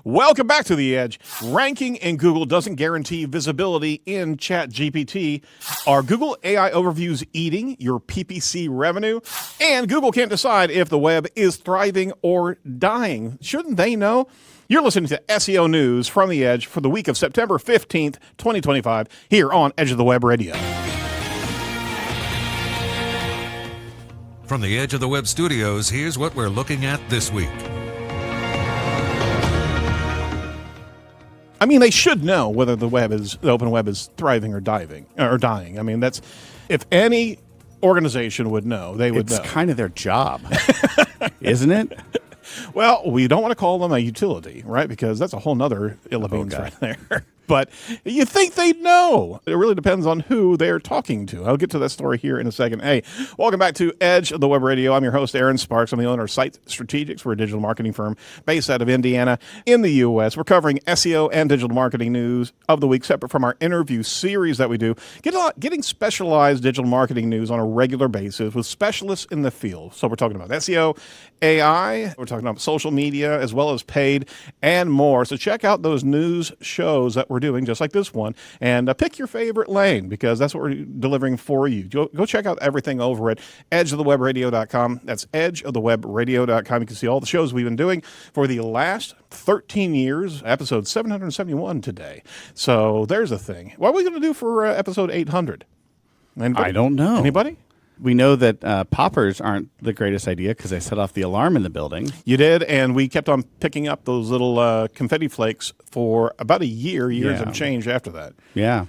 Welcome back to The Edge. Ranking in Google doesn't guarantee visibility in ChatGPT. Are Google AI overviews eating your PPC revenue? And Google can't decide if the web is thriving or dying. Shouldn't they know? You're listening to SEO News from The Edge for the week of September 15th, 2025, here on Edge of the Web Radio. From the Edge of the Web studios, here's what we're looking at this week. I mean, they should know whether the open web is thriving or dying. I mean, that's, if any organization would know, they would know. It's kind of their job, isn't it? Well, we don't want to call them a utility, right? Because that's a whole nother ill beans right there. But you think they'd know. It really depends on who they're talking to. I'll get to that story here in a second. Hey, welcome back to Edge of the Web Radio. I'm your host, Aaron Sparks. I'm the owner of Site Strategics. We're a digital marketing firm based out of Indiana in the U.S. We're covering SEO and digital marketing news of the week, separate from our interview series that we do. Getting specialized digital marketing news on a regular basis with specialists in the field. So we're talking about SEO, AI, we're talking about social media, as well as paid and more. So check out those news shows that we're doing, just like this one, and pick your favorite lane, because that's what we're delivering for you. Go check out everything over at edgeofthewebradio.com. That's edgeofthewebradio.com. You can see all the shows we've been doing for the last 13 years, episode 771 today. So there's a thing. What are we going to do for episode 800? Anybody? I don't know. Anybody? We know that poppers aren't the greatest idea because they set off the alarm in the building. You did, and we kept on picking up those little confetti flakes for about a years and change after that. Yeah.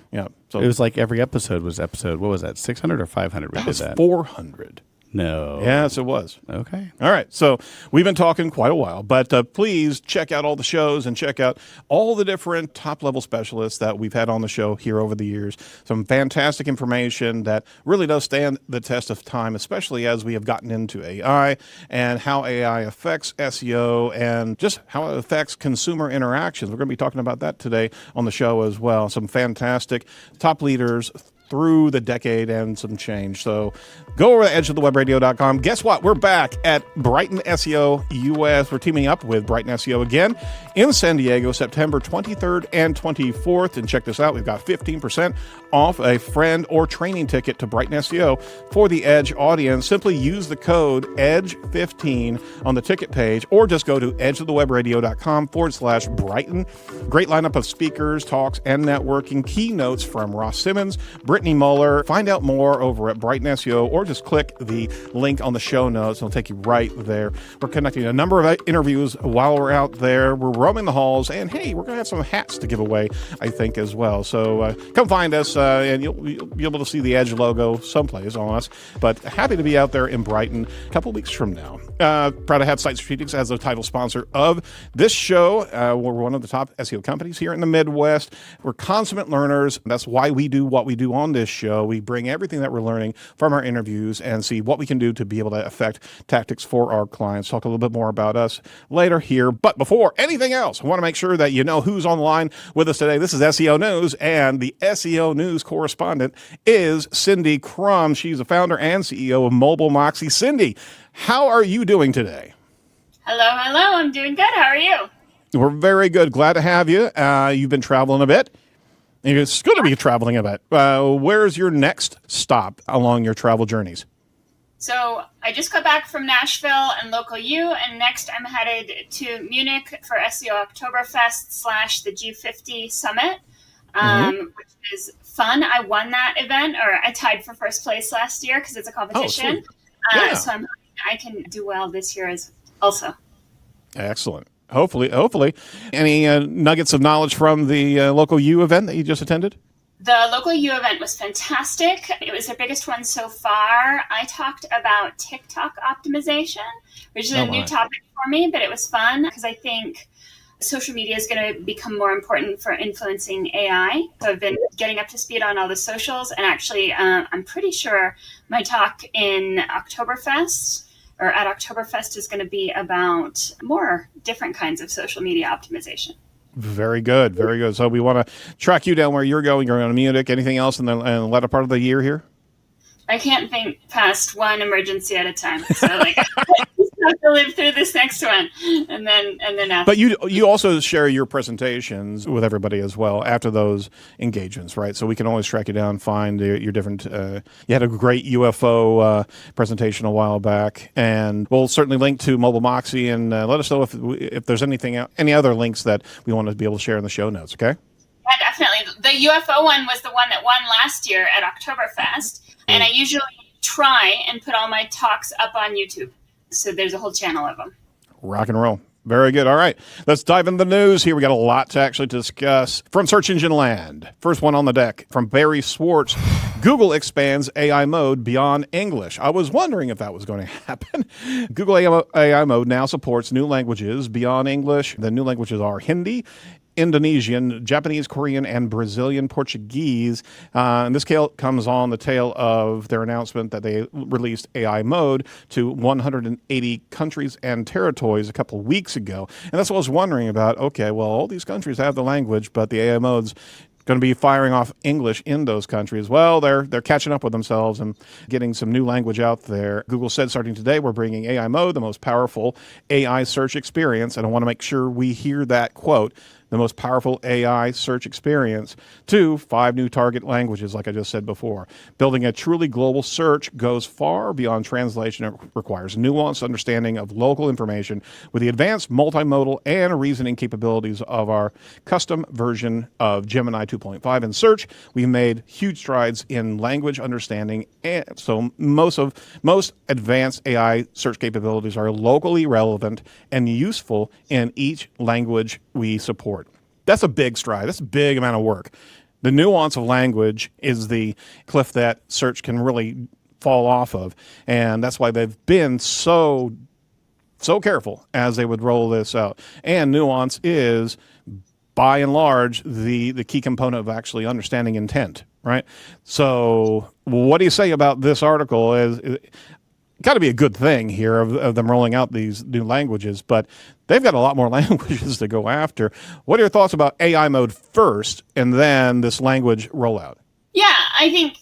So it was like every episode was what was that, 600 or 500? That was 400. No. Yes, it was. Okay. All right. So we've been talking quite a while, but please check out all the shows and check out all the different top-level specialists that we've had on the show here over the years. Some fantastic information that really does stand the test of time, especially as we have gotten into AI and how AI affects SEO and just how it affects consumer interactions. We're going to be talking about that today on the show as well. Some fantastic top leaders through the decade and some change. So go over to edgeofthewebradio.com. Guess what? We're back at Brighton SEO US. We're teaming up with Brighton SEO again in San Diego, September 23rd and 24th. And check this out. We've got 15% off a friend or training ticket to Brighton SEO for the Edge audience. Simply use the code EDGE15 on the ticket page, or just go to edgeofthewebradio.com/Brighton. Great lineup of speakers, talks, and networking. Keynotes from Ross Simmons, Brittany Muller. Find out more over at Brighton SEO, or just click the link on the show notes. It'll take you right there. We're conducting a number of interviews while we're out there. We're roaming the halls, and hey, we're going to have some hats to give away, I think, as well. So come find us, and you'll be able to see the Edge logo someplace on us. But happy to be out there in Brighton a couple weeks from now. Proud to have Site Strategics as the title sponsor of this show. We're one of the top SEO companies here in the Midwest. We're consummate learners. That's why we do what we do on this show. We bring everything that we're learning from our interviews and see what we can do to be able to affect tactics for our clients. Talk a little bit more about us later here. But before anything else, I want to make sure that you know who's on the line with us today. This is SEO News, and the SEO News correspondent is Cindy Crum. She's the founder and CEO of Mobile Moxie. Cindy, how are you doing today? Hello. I'm doing good. How are you? We're very good. Glad to have you. You've been traveling a bit. It's going to be traveling a bit. Where's your next stop along your travel journeys? So I just got back from Nashville and Local U, and next I'm headed to Munich for SEO Oktoberfest / the G50 Summit, which is fun. I won that event, or I tied for first place last year because it's a competition. So I'm hoping I can do well this year as also. Excellent. Hopefully. Any nuggets of knowledge from the Local U event that you just attended? The Local U event was fantastic. It was the biggest one so far. I talked about TikTok optimization, which is a new topic for me, but it was fun because I think social media is going to become more important for influencing AI. So I've been getting up to speed on all the socials, and actually I'm pretty sure my talk in Oktoberfest or at Oktoberfest is going to be about more different kinds of social media optimization. Very good. So we want to track you down where you're going. You're going to Munich. Anything else in the latter part of the year here? I can't think past one emergency at a time. So have to live through this next one, and then after. But you also share your presentations with everybody as well after those engagements, right? So we can always track you down, find your different. You had a great UFO presentation a while back, and we'll certainly link to Mobile Moxie and let us know if there's any other links that we want to be able to share in the show notes. Okay. Yeah, definitely. The UFO one was the one that won last year at Oktoberfest, and I usually try and put all my talks up on YouTube. So there's a whole channel of them. Rock and roll. Very good. All right. Let's dive into the news here. We got a lot to actually discuss from Search Engine Land. First one on the deck from Barry Swartz. Google expands AI mode beyond English. I was wondering if that was going to happen. Google AI mode now supports new languages beyond English. The new languages are Hindi, Indonesian, Japanese, Korean, and Brazilian Portuguese. And this comes on the tail of their announcement that they released AI mode to 180 countries and territories a couple of weeks ago. And that's what I was wondering about. Okay, well, all these countries have the language, but the AI mode's going to be firing off English in those countries. Well, they're catching up with themselves and getting some new language out there. Google said starting today, we're bringing AI mode, the most powerful AI search experience. And I want to make sure we hear that quote, the most powerful AI search experience, to 5 new target languages, like I just said before. Building a truly global search goes far beyond translation. It requires nuanced understanding of local information with the advanced multimodal and reasoning capabilities of our custom version of Gemini 2.5. In search, we've made huge strides in language understanding, and so most advanced AI search capabilities are locally relevant and useful in each language we support. That's a big stride. That's a big amount of work. The nuance of language is the cliff that search can really fall off of. And that's why they've been so careful as they would roll this out. And nuance is, by and large, the key component of actually understanding intent, right? So what do you say about this article? Is got to be a good thing here of them rolling out these new languages, but they've got a lot more languages to go after. What are your thoughts about AI mode first and then this language rollout? Yeah, I think,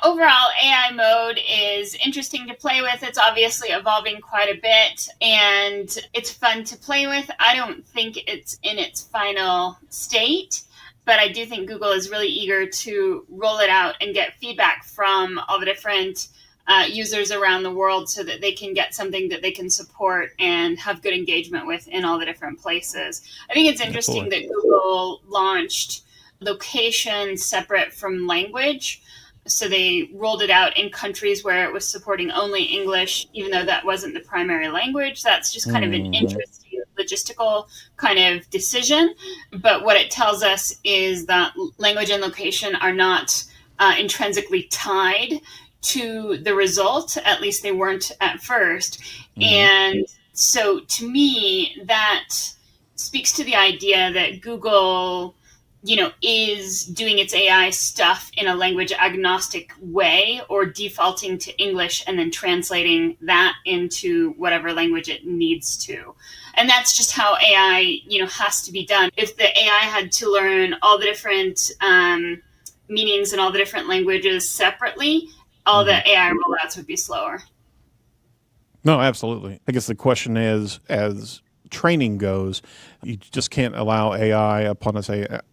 overall AI mode is interesting to play with. It's obviously evolving quite a bit and it's fun to play with. I don't think it's in its final state, but I do think Google is really eager to roll it out and get feedback from all the different users around the world so that they can get something that they can support and have good engagement with in all the different places. I think it's interesting that Google launched location separate from language. So they rolled it out in countries where it was supporting only English, even though that wasn't the primary language. That's just kind of an interesting logistical kind of decision. But what it tells us is that language and location are not intrinsically tied to the result. At least they weren't at first. And so to me, that speaks to the idea that Google, is doing its AI stuff in a language agnostic way, or defaulting to English and then translating that into whatever language it needs to. And that's just how AI, has to be done. If the AI had to learn all the different meanings in all the different languages separately, all the AI rollouts would be slower. No, absolutely. I guess the question is, as training goes, you just can't allow AI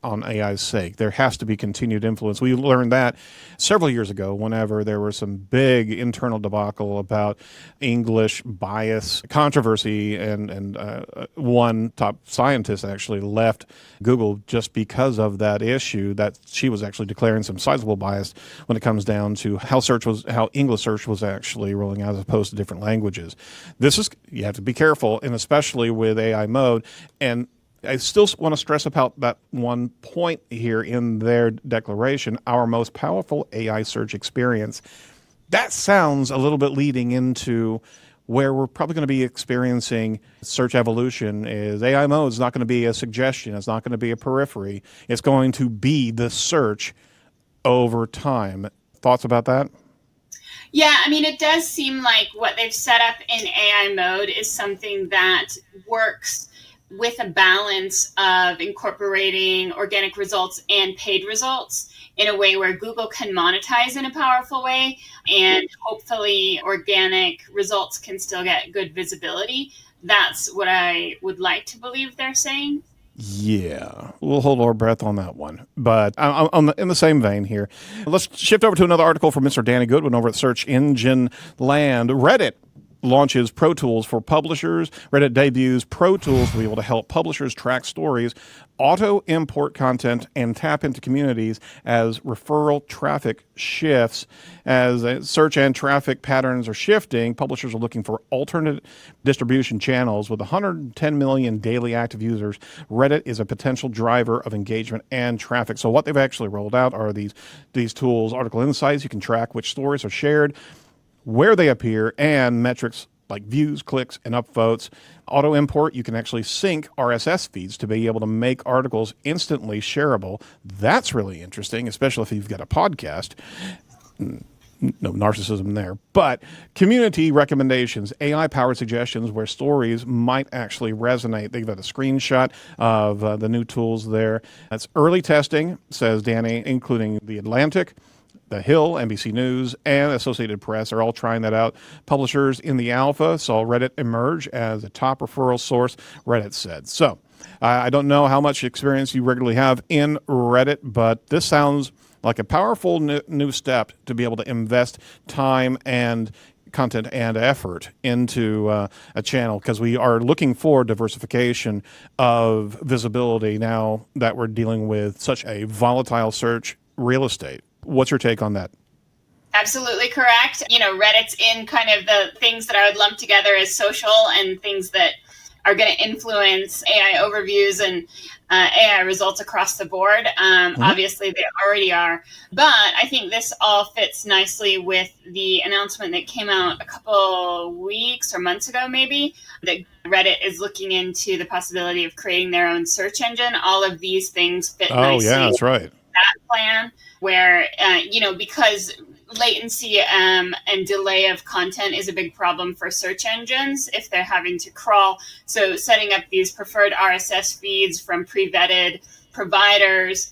on AI's sake. There has to be continued influence. We learned that several years ago whenever there was some big internal debacle about English bias controversy, and one top scientist actually left Google just because of that issue, that she was actually declaring some sizable bias when it comes down to how English search was actually rolling out as opposed to different languages. You have to be careful, and especially with AI mode. And I still want to stress about that one point here in their declaration, our most powerful AI search experience. That sounds a little bit leading into where we're probably going to be experiencing search evolution. Is AI mode is not going to be a suggestion. It's not going to be a periphery. It's going to be the search over time. Thoughts about that? Yeah, it does seem like what they've set up in AI mode is something that works with a balance of incorporating organic results and paid results in a way where Google can monetize in a powerful way, and hopefully organic results can still get good visibility. That's what I would like to believe they're saying. Yeah, we'll hold our breath on that one. But in the same vein here, let's shift over to another article from Mr. Danny Goodwin over at Search Engine Land. Reddit launches Pro Tools for publishers. Reddit debuts Pro Tools to be able to help publishers track stories, auto-import content, and tap into communities as referral traffic shifts. As search and traffic patterns are shifting, publishers are looking for alternate distribution channels. With 110 million daily active users, Reddit is a potential driver of engagement and traffic. So what they've actually rolled out are these tools, article insights. You can track which stories are shared, where they appear, and metrics like views, clicks, and upvotes. Auto import, you can actually sync RSS feeds to be able to make articles instantly shareable. That's really interesting, especially if you've got a podcast. No narcissism there. But community recommendations, AI-powered suggestions where stories might actually resonate. They've got a screenshot of the new tools there. That's early testing, says Danny, including The Atlantic, The Hill, NBC News, and Associated Press are all trying that out. Publishers in the alpha saw Reddit emerge as a top referral source, Reddit said. So I don't know how much experience you regularly have in Reddit, but this sounds like a powerful new step to be able to invest time and content and effort into a channel, because we are looking for diversification of visibility now that we're dealing with such a volatile search real estate. What's your take on that? Absolutely correct. Reddit's in kind of the things that I would lump together as social and things that are going to influence AI overviews and AI results across the board. Obviously, they already are. But I think this all fits nicely with the announcement that came out a couple weeks or months ago, maybe, that Reddit is looking into the possibility of creating their own search engine. All of these things fit nicely. Oh, yeah, that's right. That plan where, because latency and delay of content is a big problem for search engines if they're having to crawl. So setting up these preferred RSS feeds from pre-vetted providers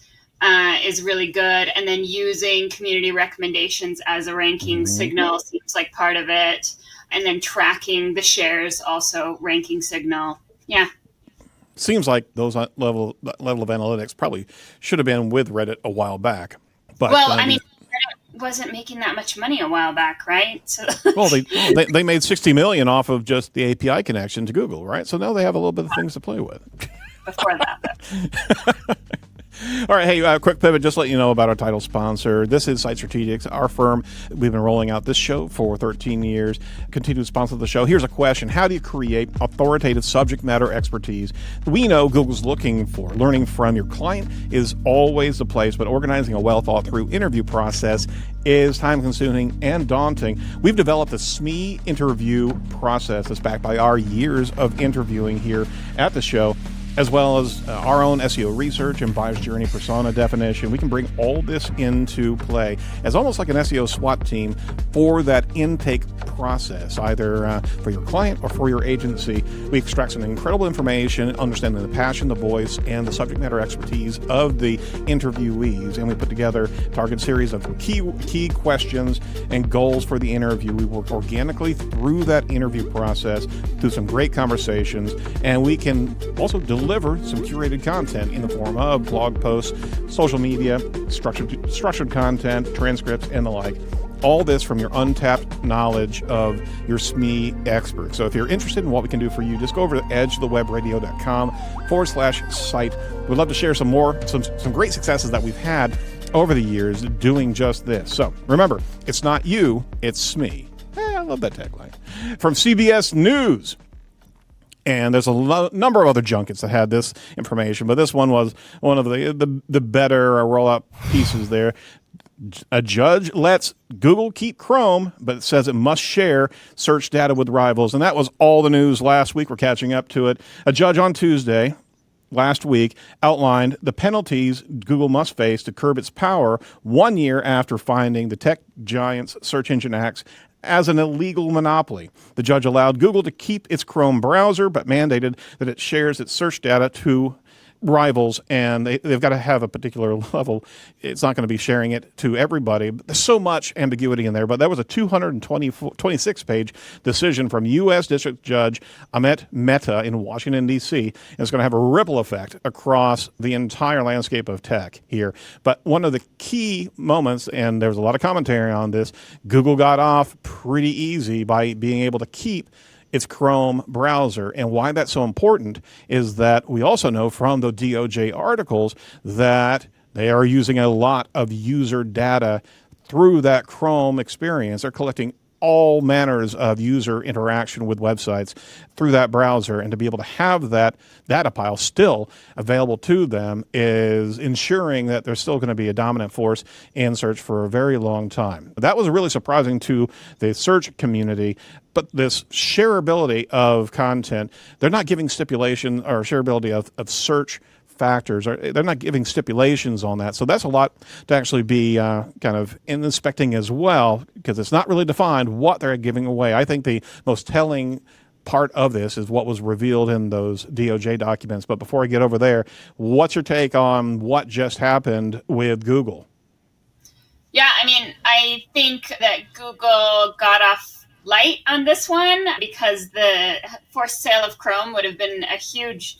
is really good. And then using community recommendations as a ranking signal seems like part of it. And then tracking the shares, also ranking signal. Yeah. Seems like those level of analytics probably should have been with Reddit a while back. But Reddit wasn't making that much money a while back, right? So well, they made $60 million off of just the API connection to Google, right? So now they have a little bit of things to play with. Before that. All right, hey, quick pivot, just to let you know about our title sponsor. This is Site Strategics, our firm. We've been rolling out this show for 13 years, continue to sponsor the show. Here's a question. How do you create authoritative subject matter expertise? We know Google's looking for. Learning from your client is always the place, but organizing a well-thought-through interview process is time-consuming and daunting. We've developed a SME interview process that's backed by our years of interviewing here at the show, as well as our own SEO research and buyer's journey persona definition. We can bring all this into play as almost like an SEO SWAT team for that intake process, either for your client or for your agency. We extract some incredible information, understanding the passion, the voice, and the subject matter expertise of the interviewees, and we put together a target series of key questions and goals for the interview. We work organically through that interview process, through some great conversations, and we can also deliver some curated content in the form of blog posts, social media, structured content, transcripts, and the like. All this from your untapped knowledge of your SME expert. So if you're interested in what we can do for you, just go over to edgethewebradio.com/site. We'd love to share some great successes that we've had over the years doing just this. So remember, it's not you, it's SME. I love that tagline. From CBS News. And there's a number of other junkets that had this information, but this one was one of the better rollout pieces there. A judge lets Google keep Chrome, but it says it must share search data with rivals. And that was all the news last week. We're catching up to it. A judge on Tuesday last week outlined the penalties Google must face to curb its power 1 year after finding the tech giant's search engine as an illegal monopoly. The judge allowed Google to keep its Chrome browser, but mandated that it shares its search data to rivals, and they've got to have a particular level. It's not going to be sharing it to everybody. There's so much ambiguity in there, but that was a 226-page decision from U.S. District Judge Amit Mehta in Washington, D.C., and it's going to have a ripple effect across the entire landscape of tech here. But one of the key moments, and there was a lot of commentary on this, Google got off pretty easy by being able to keep its Chrome browser. And why that's so important is that we also know from the DOJ articles that they are using a lot of user data through that Chrome experience. They're collecting all manners of user interaction with websites through that browser, and to be able to have that data pile still available to them is ensuring that there's still going to be a dominant force in search for a very long time. That was really surprising to the search community, but this shareability of content, they're not giving stipulation or shareability of search factors, or they're not giving stipulations on that. So that's a lot to actually be kind of inspecting as well, because it's not really defined what they're giving away. I think the most telling part of this is what was revealed in those DOJ documents. But before I get over there, what's your take on what just happened with Google? Yeah, I mean, I think that Google got off light on this one because the forced sale of Chrome would have been a huge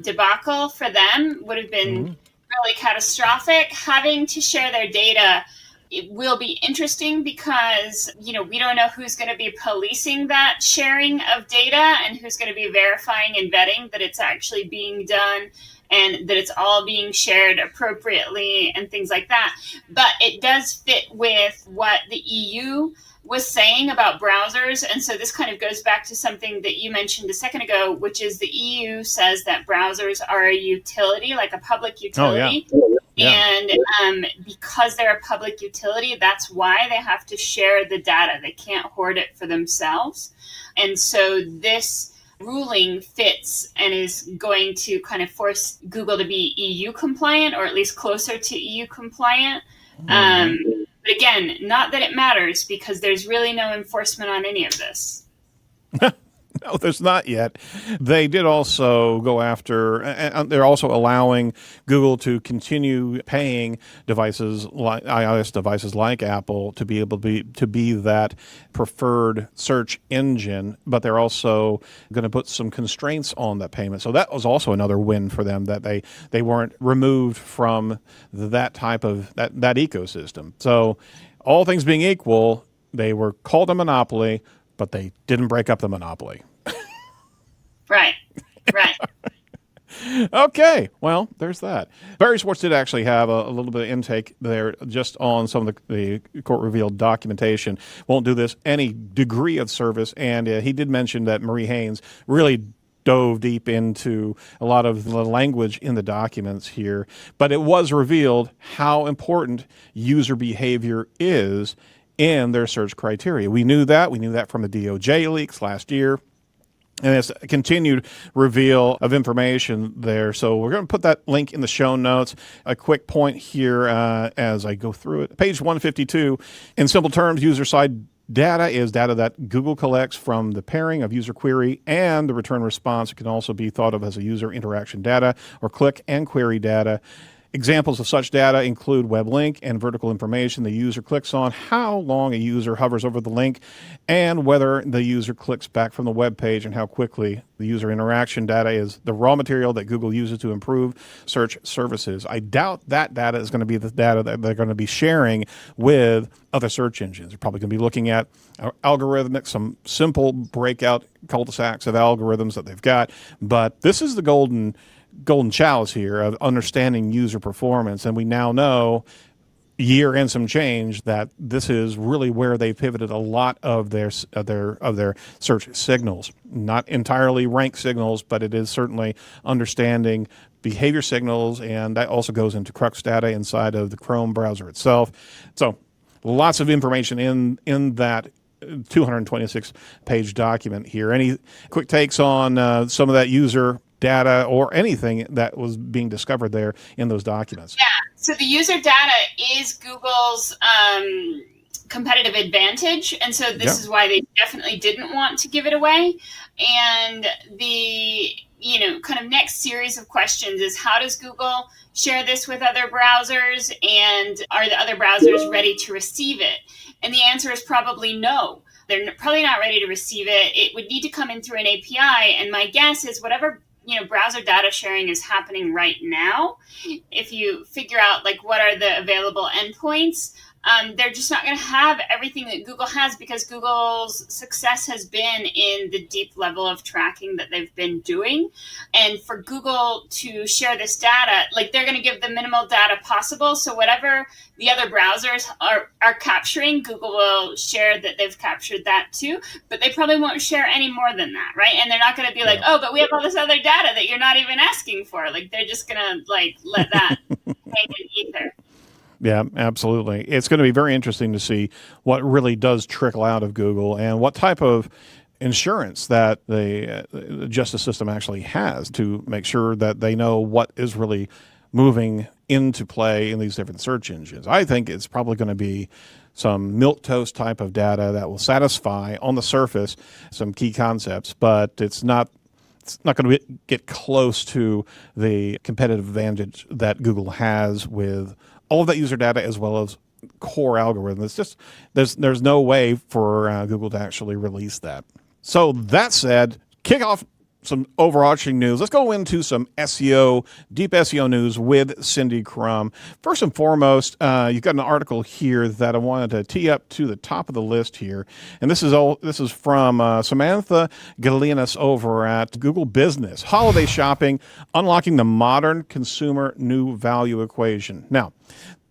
debacle for them, would have been really catastrophic. Having to share their data, it will be interesting because, we don't know who's going to be policing that sharing of data and who's going to be verifying and vetting that it's actually being done and that it's all being shared appropriately and things like that. But it does fit with what the EU was saying about browsers. And so this kind of goes back to something that you mentioned a second ago, which is the EU says that browsers are a utility, like a public utility. Oh, yeah. And because they're a public utility, that's why they have to share the data. They can't hoard it for themselves. And so this ruling fits and is going to kind of force Google to be EU compliant, or at least closer to EU compliant. But again, not that it matters, because there's really no enforcement on any of this. No, there's not yet. They did also go after, and they're also allowing Google to continue paying devices like iOS devices like Apple to be able to be that preferred search engine, but they're also going to put some constraints on that payment. So that was also another win for them, that they weren't removed from that type of that ecosystem. So all things being equal, they were called a monopoly, but they didn't break up the monopoly. Right. Okay, well, there's that. Barry Schwartz did actually have a little bit of intake there just on some of the court-revealed documentation. Won't do this any degree of service, and he did mention that Marie Haynes really dove deep into a lot of the language in the documents here, but it was revealed how important user behavior is in their search criteria. We knew that. We knew that from the DOJ leaks last year. And it's a continued reveal of information there. So we're going to put that link in the show notes. A quick point here as I go through it. Page 152, in simple terms, user-side data is data that Google collects from the pairing of user query and the return response. It can also be thought of as a user interaction data or click and query data. Examples of such data include web link and vertical information the user clicks on, how long a user hovers over the link, and whether the user clicks back from the web page, and how quickly. The user interaction data is the raw material that Google uses to improve search services. I doubt that data is going to be the data that they're going to be sharing with other search engines. They're probably going to be looking at algorithmic, some simple breakout cul-de-sacs of algorithms that they've got. But this is the golden chalice here of understanding user performance, and we now know, year and some change, that this is really where they pivoted a lot of their search signals. Not entirely rank signals, but it is certainly understanding behavior signals, and that also goes into crux data inside of the Chrome browser itself. So lots of information in that 226-page document here. Any quick takes on some of that user data or anything that was being discovered there in those documents? Yeah, so the user data is Google's competitive advantage. And so this is why they definitely didn't want to give it away. And the, kind of next series of questions is, how does Google share this with other browsers? And are the other browsers ready to receive it? And the answer is probably no. They're probably not ready to receive it. It would need to come in through an API. And my guess is whatever browser data sharing is happening right now, if you figure out like what are the available endpoints, they're just not going to have everything that Google has, because Google's success has been in the deep level of tracking that they've been doing. And for Google to share this data, like they're going to give the minimal data possible. So whatever the other browsers are capturing, Google will share that they've captured that too, but they probably won't share any more than that, right? And they're not going to be like, oh, but we have all this other data that you're not even asking for. Like they're just going to like let that hang in ether. Yeah, absolutely. It's going to be very interesting to see what really does trickle out of Google and what type of insurance that the justice system actually has to make sure that they know what is really moving into play in these different search engines. I think it's probably going to be some milquetoast type of data that will satisfy on the surface some key concepts, but it's not going to get close to the competitive advantage that Google has with all of that user data as well as core algorithms. It's just there's no way for Google to actually release that. So that said, kick off some overarching news. Let's go into some SEO, deep SEO news with Cindy Crum. First and foremost, you've got an article here that I wanted to tee up to the top of the list here, and this is from Samantha Galianis over at Google Business. Holiday shopping, unlocking the modern consumer new value equation. Now,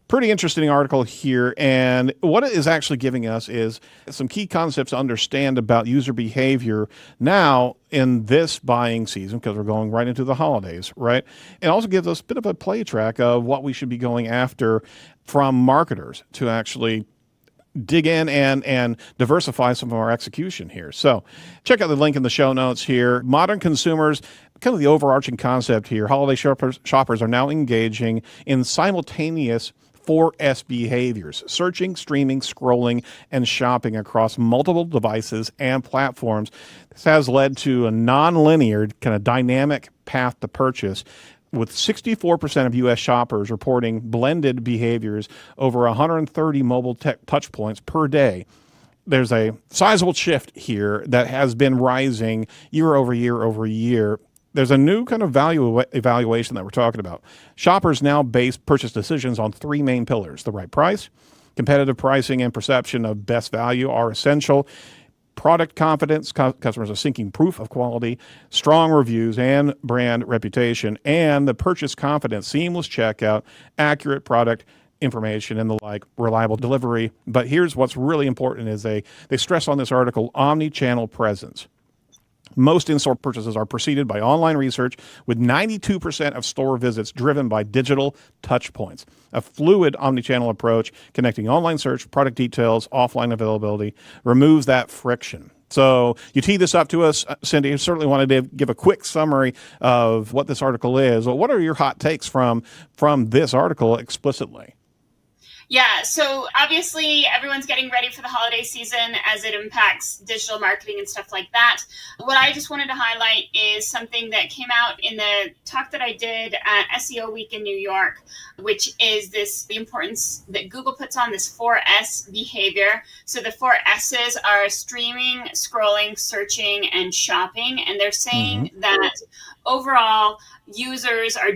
pretty interesting article here, and what it is actually giving us is some key concepts to understand about user behavior now in this buying season, because we're going right into the holidays, right? It also gives us a bit of a play track of what we should be going after from marketers to actually dig in and diversify some of our execution here. So check out the link in the show notes here. Modern consumers, kind of the overarching concept here, holiday shoppers are now engaging in simultaneous 4S behaviors: searching, streaming, scrolling, and shopping across multiple devices and platforms. This has led to a non-linear, kind of dynamic path to purchase, with 64% of U.S. shoppers reporting blended behaviors over 130 mobile touch points per day. There's a sizable shift here that has been rising year over year over year. There's a new kind of value evaluation that we're talking about. Shoppers now base purchase decisions on three main pillars: the right price, competitive pricing, and perception of best value are essential. Product confidence, customers are seeking proof of quality, strong reviews and brand reputation, and the purchase confidence, seamless checkout, accurate product information, and the like, reliable delivery. But here's what's really important is they stress on this article, omni-channel presence. Most in-store purchases are preceded by online research, with 92% of store visits driven by digital touch points. A fluid omnichannel approach connecting online search, product details, offline availability removes that friction. So you tee this up to us, Cindy. I certainly wanted to give a quick summary of what this article is. Well, what are your hot takes from this article explicitly? Yeah, so obviously everyone's getting ready for the holiday season as it impacts digital marketing and stuff like that. What I just wanted to highlight is something that came out in the talk that I did at SEO Week in New York, which is the importance that Google puts on this 4S behavior. So the 4 S's are streaming, scrolling, searching, and shopping. And they're saying that overall users are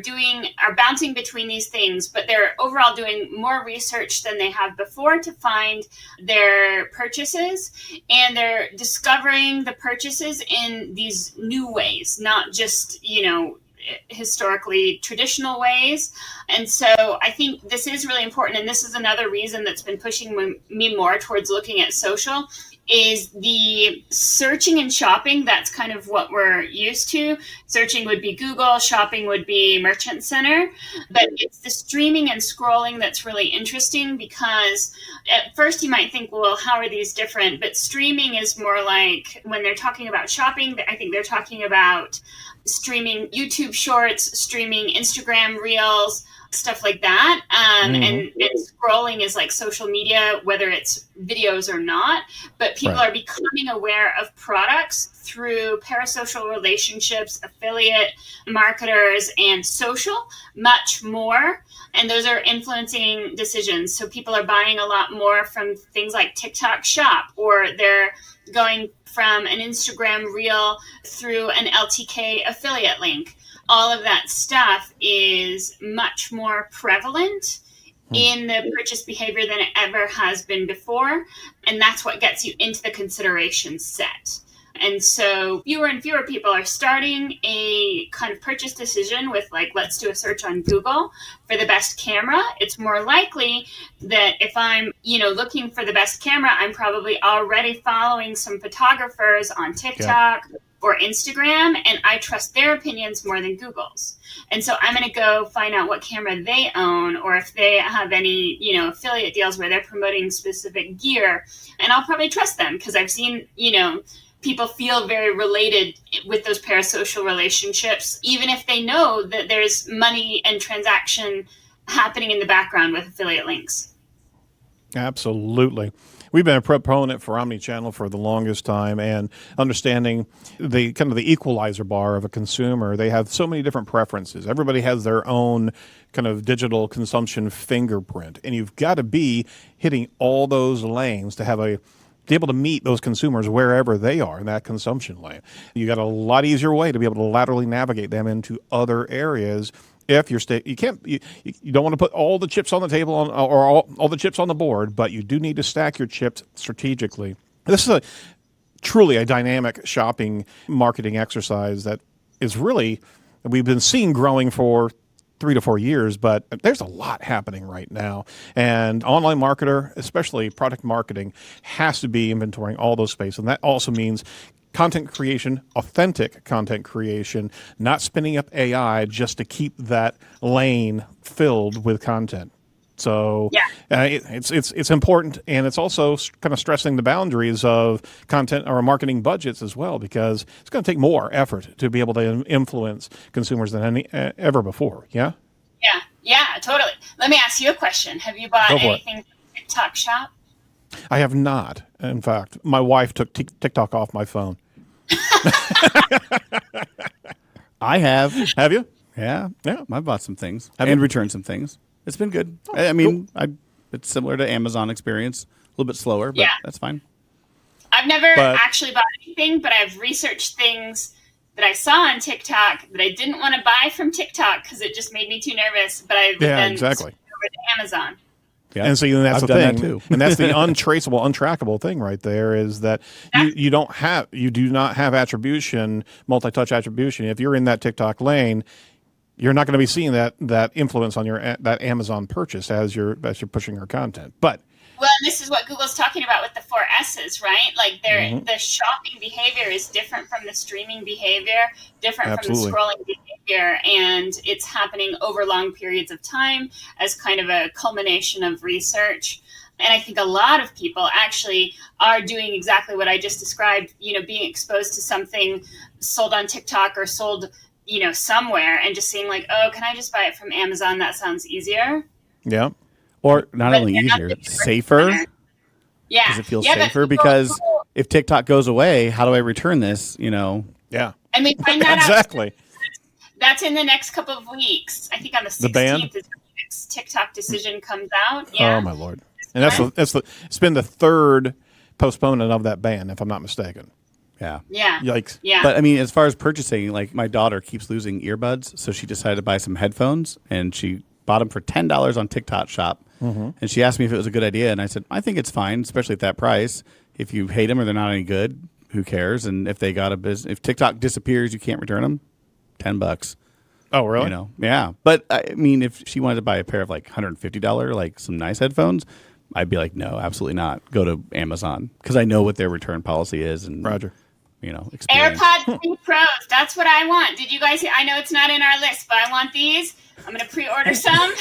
bouncing between these things, but they're overall doing more research than they have before to find their purchases, and they're discovering the purchases in these new ways, not just, historically traditional ways. And so I think this is really important, and this is another reason that's been pushing me more towards looking at social, is the searching and shopping. That's kind of what we're used to. Searching would be Google, shopping would be Merchant Center, but it's the streaming and scrolling that's really interesting, because at first you might think, well, how are these different? But streaming is more like, when they're talking about shopping, I think they're talking about streaming YouTube Shorts, streaming Instagram Reels, stuff like that. And scrolling is like social media, whether it's videos or not. But people are becoming aware of products through parasocial relationships, affiliate marketers, and social much more. And those are influencing decisions. So people are buying a lot more from things like TikTok Shop, or they're going from an Instagram reel through an LTK affiliate link. All of that stuff is much more prevalent in the purchase behavior than it ever has been before. And that's what gets you into the consideration set. And so fewer and fewer people are starting a kind of purchase decision with like, let's do a search on Google for the best camera. It's more likely that if I'm, looking for the best camera, I'm probably already following some photographers on TikTok or Instagram, and I trust their opinions more than Google's. And so I'm going to go find out what camera they own, or if they have any, affiliate deals where they're promoting specific gear, and I'll probably trust them because I've seen, people feel very related with those parasocial relationships, even if they know that there's money and transaction happening in the background with affiliate links. Absolutely. We've been a proponent for omnichannel for the longest time, and understanding the kind of the equalizer bar of a consumer. They have so many different preferences. Everybody has their own kind of digital consumption fingerprint, and you've got to be hitting all those lanes to be able to meet those consumers wherever they are in that consumption lane. You got a lot easier way to be able to laterally navigate them into other areas. If you don't want to put all the chips on the table or all the chips on the board, but you do need to stack your chips strategically. This is truly a dynamic shopping marketing exercise that is really, we've been seeing growing for 3 to 4 years, but there's a lot happening right now. And online marketer, especially product marketing, has to be inventorying all those spaces. And that also means content creation, authentic content creation, not spinning up AI just to keep that lane filled with content. So it's important, and it's also kind of stressing the boundaries of content or marketing budgets as well, because it's going to take more effort to be able to influence consumers than ever before. Yeah, totally. Let me ask you a question. Have you bought anything from TikTok Shop? I have not. In fact, my wife took TikTok off my phone. I have. Have you? Yeah. Yeah. I bought some things and returned some things. It's been good. I mean, cool. It's similar to Amazon experience, a little bit slower, but that's fine. I've never actually bought anything, but I've researched things that I saw on TikTok that I didn't want to buy from TikTok because it just made me too nervous. But I've then switched over to Amazon. Yeah. And so that's the thing, too. And that's the untraceable, untrackable thing right there, is that you do not have attribution, multi-touch attribution. If you're in that TikTok lane, you're not going to be seeing that influence on that Amazon purchase as you're pushing your content. But this is what Google's talking about with the 4 S's, right? Like the shopping behavior is different from the streaming behavior, different from the scrolling behavior, and it's happening over long periods of time as kind of a culmination of research. And I think a lot of people actually are doing exactly what I just described, being exposed to something sold on TikTok or sold somewhere, and just seeing like, oh, can I just buy it from Amazon? That sounds easier. Yeah. Or not only easier, safer. Yeah. Does it feel safer? Because if TikTok goes away, how do I return this? Yeah. And we find that exactly. That's in the next couple of weeks. I think on the 16th is the next TikTok decision comes out. Yeah. Oh my Lord. And it's been the 3rd postponement of that ban, if I'm not mistaken. Yeah. Yeah. Yikes. Yeah. But I mean, as far as purchasing, like my daughter keeps losing earbuds, so she decided to buy some headphones, and she bought them for $10 on TikTok Shop. Mm-hmm. And she asked me if it was a good idea, and I said, I think it's fine, especially at that price. If you hate them or they're not any good, who cares? And if they got if TikTok disappears, you can't return them. $10. Oh, really? Yeah. But I mean, if she wanted to buy a pair of like $150, like some nice headphones, I'd be like, no, absolutely not. Go to Amazon, because I know what their return policy is. And Roger. Experience. AirPods 3 Pros. That's what I want. Did you guys? I know it's not in our list, but I want these. I'm going to pre-order some.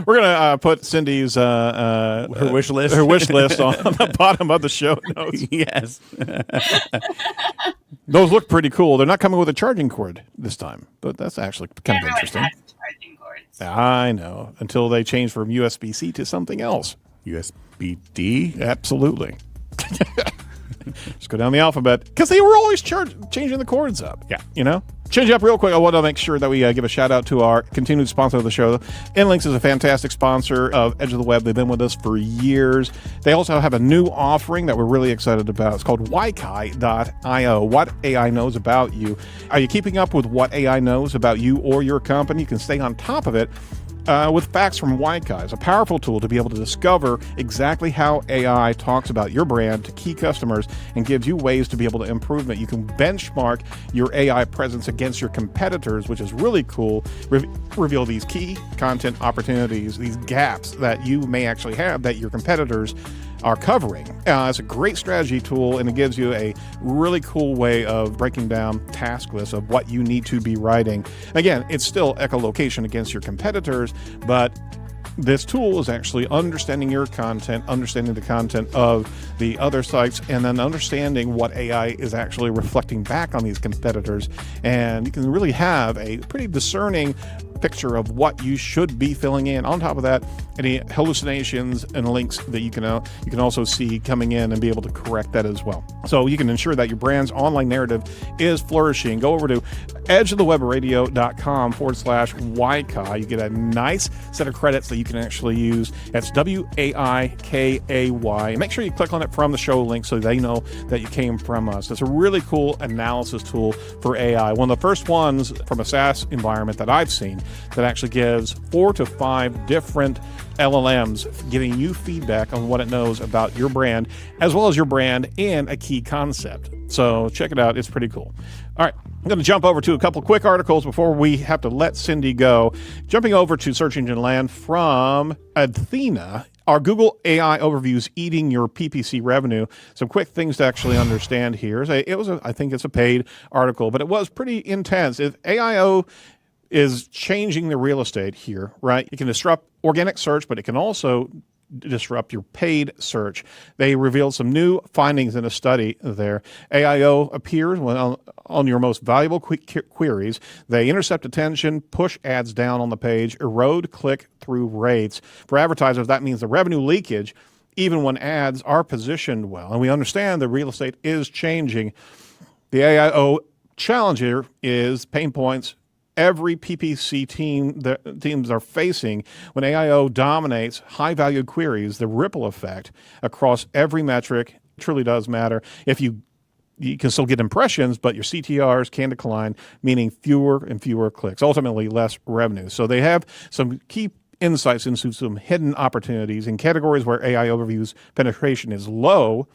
We're going to put Cindy's her wish list on the bottom of the show notes. Yes. Those look pretty cool. They're not coming with a charging cord this time, but that's actually kind of interesting. Everyone has charging cords. I know, until they change from USB-C to something else. USB-D? Absolutely. Just go down the alphabet, because they were always changing the cords up. Yeah. You know? Change it up real quick. I want to make sure that we give a shout out to our continued sponsor of the show. Inlinks is a fantastic sponsor of Edge of the Web. They've been with us for years. They also have a new offering that we're really excited about. It's called WAIKAY.io. What AI knows about you. Are you keeping up with what AI knows about you or your company? You can stay on top of it with facts from WAIKAY. It's a powerful tool to be able to discover exactly how AI talks about your brand to key customers and gives you ways to be able to improve it. You can benchmark your AI presence against your competitors, which is really cool. Reveal these key content opportunities, these gaps that you may actually have that your competitors are covering. It's a great strategy tool, and it gives you a really cool way of breaking down task lists of what you need to be writing. Again, it's still echolocation against your competitors, but this tool is actually understanding your content, understanding the content of the other sites, and then understanding what AI is actually reflecting back on these competitors. And you can really have a pretty discerning picture of what you should be filling in. On top of that, any hallucinations and links that you can also see coming in and be able to correct that as well. So you can ensure that your brand's online narrative is flourishing. Go over to edgeofthewebradio.com/WAIKAY. You get a nice set of credits that you can actually use. That's WAIKAY. Make sure you click on it from the show link so they know that you came from us. It's a really cool analysis tool for AI. One of the first ones from a SaaS environment that I've seen that actually gives 4 to 5 different LLMs giving you feedback on what it knows about your brand, as well as your brand and a key concept. So check it out. It's pretty cool. All right, I'm going to jump over to a couple quick articles before we have to let Cindy go. Jumping over to search engine land from Athena. Are Google AI overviews eating your PPC revenue? Some quick things to actually understand here. I think it's a paid article, but it was pretty intense. If AIO is changing the real estate here, right? It can disrupt organic search, but it can also disrupt your paid search. They revealed some new findings in a study there. AIO appears on your most valuable queries. They intercept attention, push ads down on the page, erode click-through rates. For advertisers, that means the revenue leakage, even when ads are positioned well. And we understand the real estate is changing. The AIO challenge here is pain points every PPC teams are facing when AIO dominates high-valued queries. The ripple effect across every metric truly does matter. If you can still get impressions, but your CTRs can decline, meaning fewer and fewer clicks, ultimately less revenue. So they have some key insights into some hidden opportunities in categories where AI overviews penetration is low.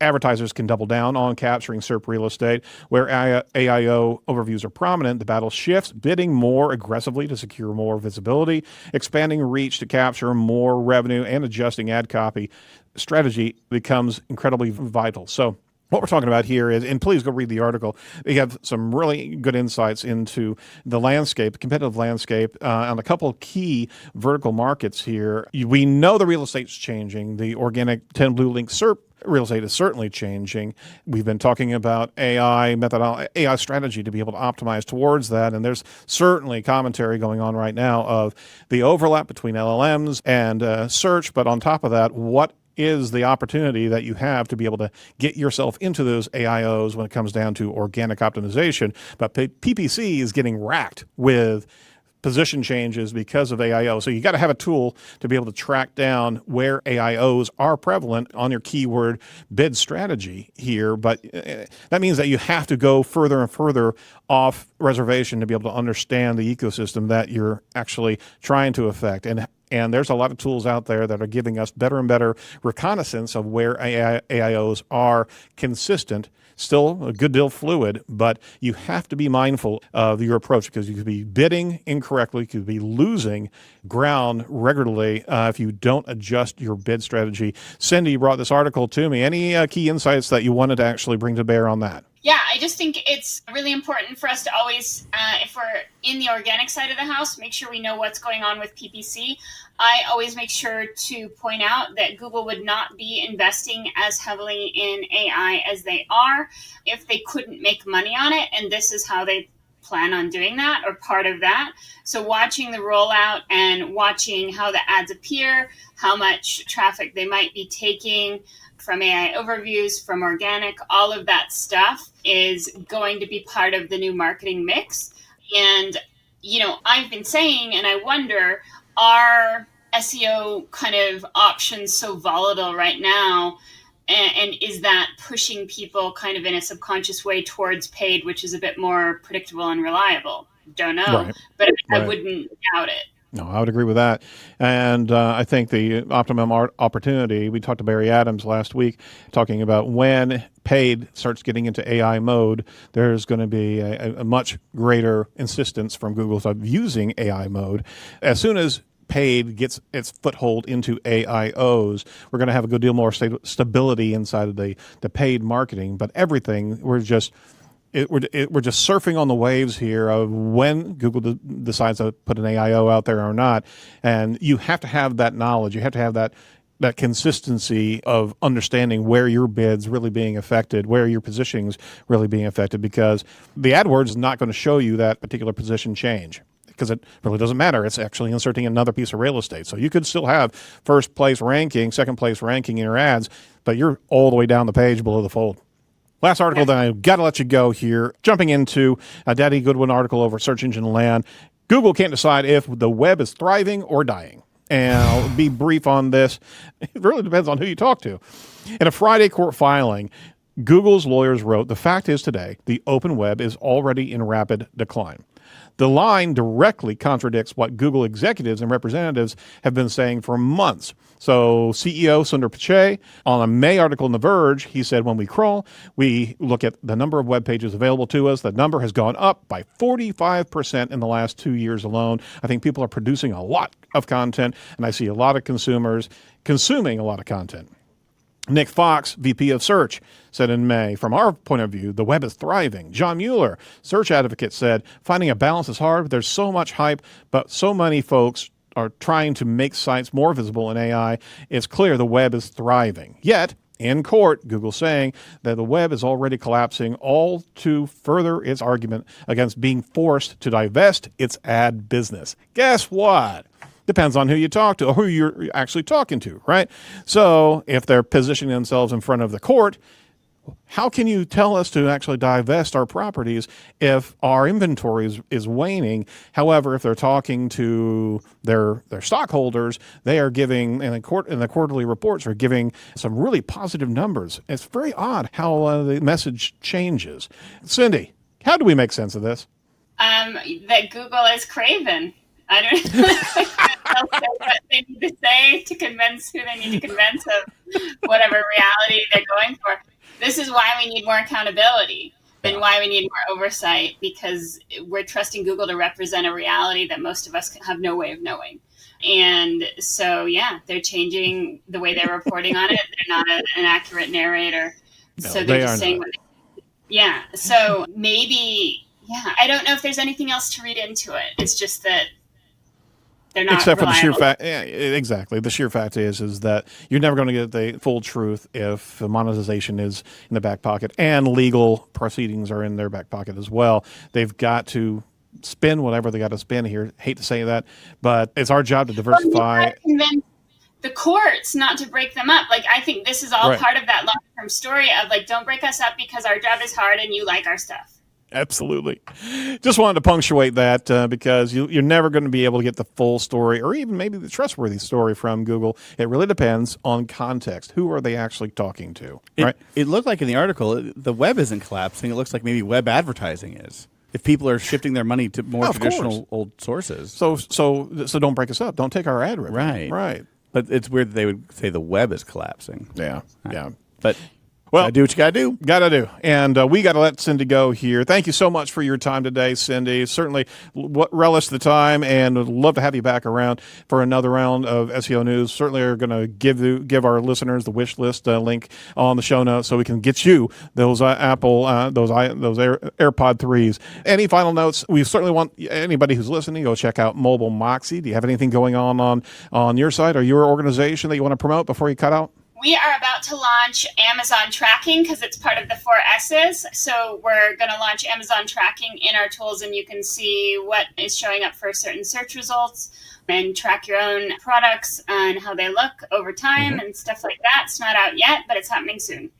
Advertisers can double down on capturing SERP real estate. Where AIO overviews are prominent, the battle shifts, bidding more aggressively to secure more visibility, expanding reach to capture more revenue, and adjusting ad copy strategy becomes incredibly vital. So what we're talking about here is, and please go read the article, they have some really good insights into the landscape, competitive landscape, on a couple of key vertical markets here. We know the real estate's changing. The organic 10 blue link SERP real estate is certainly changing. We've been talking about AI strategy to be able to optimize towards that, and there's certainly commentary going on right now of the overlap between LLMs and search, but on top of that, what is the opportunity that you have to be able to get yourself into those AIOs when it comes down to organic optimization. But PPC is getting racked with position changes because of AIO. So you got to have a tool to be able to track down where AIOs are prevalent on your keyword bid strategy here. But that means that you have to go further and further off reservation to be able to understand the ecosystem that you're actually trying to affect. And there's a lot of tools out there that are giving us better and better reconnaissance of where AIOs are consistent. Still a good deal fluid, but you have to be mindful of your approach because you could be bidding incorrectly, you could be losing ground regularly if you don't adjust your bid strategy. Cindy brought this article to me. Any key insights that you wanted to actually bring to bear on that? Yeah, I just think it's really important for us to always, if we're in the organic side of the house, make sure we know what's going on with PPC. I always make sure to point out that Google would not be investing as heavily in AI as they are if they couldn't make money on it. And this is how they plan on doing that, or part of that. So watching the rollout and watching how the ads appear, how much traffic they might be taking from AI overviews, from organic, all of that stuff is going to be part of the new marketing mix. And, I've been saying, and I wonder, are SEO kind of options so volatile right now? And is that pushing people kind of in a subconscious way towards paid, which is a bit more predictable and reliable? Don't know, Right. but I Right. wouldn't doubt it. No, I would agree with that. And I think the optimum opportunity, we talked to Barry Adams last week, talking about when paid starts getting into AI mode, there's going to be a much greater insistence from Google of using AI mode. As soon as paid gets its foothold into AIOs, we're going to have a good deal more stability inside of the paid marketing. But everything, we're just surfing on the waves here of when Google decides to put an AIO out there or not. And you have to have that knowledge. You have to have that consistency of understanding where your bid's really being affected, where your positioning's really being affected, because the AdWords is not going to show you that particular position change, because it really doesn't matter. It's actually inserting another piece of real estate. So you could still have first place ranking, second place ranking in your ads, but you're all the way down the page below the fold. Last article, then I've got to let you go here. Jumping into a Daddy Goodwin article over Search Engine Land. Google can't decide if the web is thriving or dying. And I'll be brief on this. It really depends on who you talk to. In a Friday court filing, Google's lawyers wrote, "The fact is today, the open web is already in rapid decline." The line directly contradicts what Google executives and representatives have been saying for months. So CEO Sundar Pichai, on a May article in The Verge, he said, "When we crawl, we look at the number of web pages available to us. The number has gone up by 45% in the last 2 years alone. I think people are producing a lot of content, and I see a lot of consumers consuming a lot of content." Nick Fox, VP of Search, said in May, "From our point of view, the web is thriving." John Mueller, search advocate, said, "Finding a balance is hard. There's so much hype, but so many folks are trying to make sites more visible in AI. It's clear the web is thriving." Yet, in court, Google saying that the web is already collapsing, all to further its argument against being forced to divest its ad business. Guess what? Depends on who you talk to or who you're actually talking to, right? So if they're positioning themselves in front of the court, how can you tell us to actually divest our properties if our inventory is waning? However, if they're talking to their stockholders, they are giving, in the quarterly reports, are giving some really positive numbers. It's very odd how the message changes. Cindy, how do we make sense of this? That Google is craven. I don't know. They'll say what they need to say to convince who they need to convince of whatever reality they're going for. This is why we need more accountability and why we need more oversight, because we're trusting Google to represent a reality that most of us have no way of knowing. And so, they're changing the way they're reporting on it. They're not an accurate narrator. No, so they're they just saying not. So maybe, I don't know if there's anything else to read into it. It's just that they're not except reliable. for the sheer fact, exactly. The sheer fact is that you're never going to get the full truth if monetization is in the back pocket and legal proceedings are in their back pocket as well. They've got to spin whatever they got to spin here. Hate to say that, but it's our job to diversify. Convince the courts not to break them up. Like, I think this is all Right. part of that long-term story of don't break us up because our job is hard and you like our stuff. Absolutely. Just wanted to punctuate that because you're never going to be able to get the full story or even maybe the trustworthy story from Google. It really depends on context. Who are they actually talking to? Right? It looked like in the article, the web isn't collapsing. It looks like maybe web advertising is. If people are shifting their money to more traditional old sources. So don't break us up. Don't take our ad revenue. Right. Right. But it's weird that they would say the web is collapsing. Yeah. But Well, gotta do what you gotta do. Gotta do. And we got to let Cindy go here. Thank you so much for your time today, Cindy. Certainly relish the time and would love to have you back around for another round of SEO News. Certainly are going to give our listeners the wish list link on the show notes so we can get you those Apple, those AirPod 3s. Any final notes? We certainly want anybody who's listening, go check out Mobile Moxie. Do you have anything going on your site or your organization that you want to promote before you cut out? We are about to launch Amazon tracking because it's part of the 4 S's. So we're going to launch Amazon tracking in our tools, and you can see what is showing up for certain search results and track your own products and how they look over time and stuff like that. It's not out yet, but it's happening soon.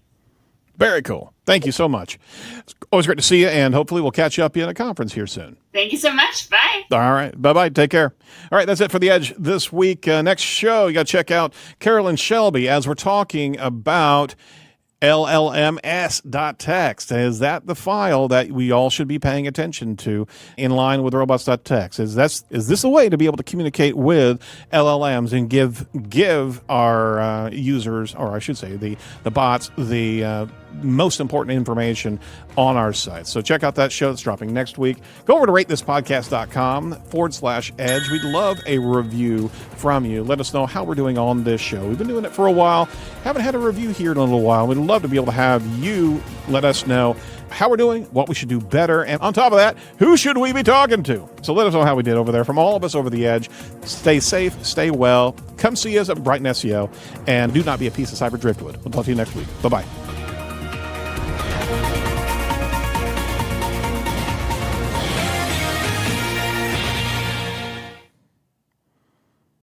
Very cool. Thank you so much. It's always great to see you, and hopefully we'll catch up in a conference here soon. Thank you so much. Bye. All right. Bye-bye. Take care. All right. That's it for The Edge this week. Next show, you got to check out Carolyn Shelby as we're talking about LLMs.txt. Is that the file that we all should be paying attention to in line with robots.txt? Is this a way to be able to communicate with LLMs and give our users, or I should say the bots, the most important information on our site? So check out that show that's dropping next week. Go over to ratethispodcast.com/edge. We'd love a review from you. Let us know how we're doing on this show. We've been doing it for a while. Haven't had a review here in a little while. We'd love to be able to have you let us know how we're doing, what we should do better, and on top of that, who should we be talking to? So let us know how we did over there. From all of us over the edge, stay safe, stay well, come see us at Brighton SEO, and do not be a piece of cyber driftwood. We'll talk to you next week. Bye-bye.